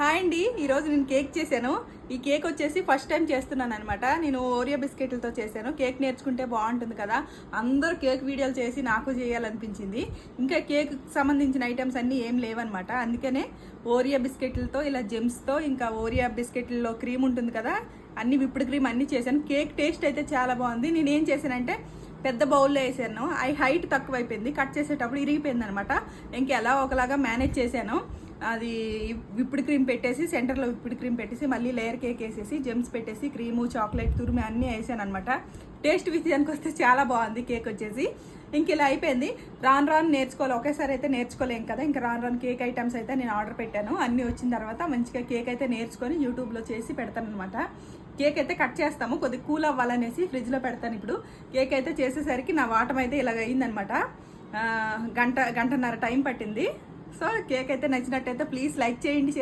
Hi అండి, ఈరోజు నేను కేక్ చేశాను. ఈ కేక్ వచ్చేసి ఫస్ట్ టైం చేస్తున్నాను అనమాట. నేను ఓరియో బిస్కెట్లతో చేశాను. కేక్ నేర్చుకుంటే బాగుంటుంది కదా, అందరూ కేక్ వీడియోలు చేసి నాకు చేయాలనిపించింది. ఇంకా కేక్ సంబంధించిన ఐటమ్స్ అన్నీ ఏం లేవన్నమాట. అందుకనే ఓరియో బిస్కెట్లతో ఇలా జెమ్స్తో, ఇంకా ఓరియో బిస్కెట్లలో క్రీమ్ ఉంటుంది కదా, అన్ని విప్డ్ క్రీమ్ అన్నీ చేశాను. కేక్ టేస్ట్ అయితే చాలా బాగుంది. నేను ఏం చేశానంటే పెద్ద బౌల్లో వేసాను. హైట్ తక్కువ అయిపోయింది, కట్ చేసేటప్పుడు ఇరిగిపోయింది అనమాట. ఇంకెలా ఒకలాగా మేనేజ్ చేశాను. అది విప్డ్ క్రీమ్ పెట్టేసి, సెంటర్లో విప్డ్ క్రీమ్ పెట్టేసి, మళ్ళీ లేయర్ కేక్ వేసేసి, జెమ్స్ పెట్టేసి, క్రీము, చాక్లెట్, తురిమి అన్నీ వేసాను అనమాట. టేస్ట్ విషయానికి వస్తే చాలా బాగుంది కేక్ వచ్చేసి. ఇంక ఇలా అయిపోయింది. రాను రాను నేర్చుకోవాలి, ఒకేసారి అయితే నేర్చుకోలేం కదా. ఇంకా రాను రాను కేక్ ఐటమ్స్ అయితే నేను ఆర్డర్ పెట్టాను. అన్నీ వచ్చిన తర్వాత మంచిగా కేక్ అయితే నేర్చుకొని యూట్యూబ్లో చేసి పెడతాను అనమాట. కేక్ అయితే కట్ చేస్తాము, కొద్దిగా కూల్ అవ్వాలనేసి ఫ్రిడ్జ్లో పెడతాను. ఇప్పుడు కేక్ అయితే చేసేసరికి నా వాటం అయితే ఇలాగ అయిందనమాట. గంటన్నర టైం పట్టింది. సో కేక్ అయితే నచ్చినట్టయితే ప్లీజ్ లైక్ చేయండి, షేర్ చేయండి.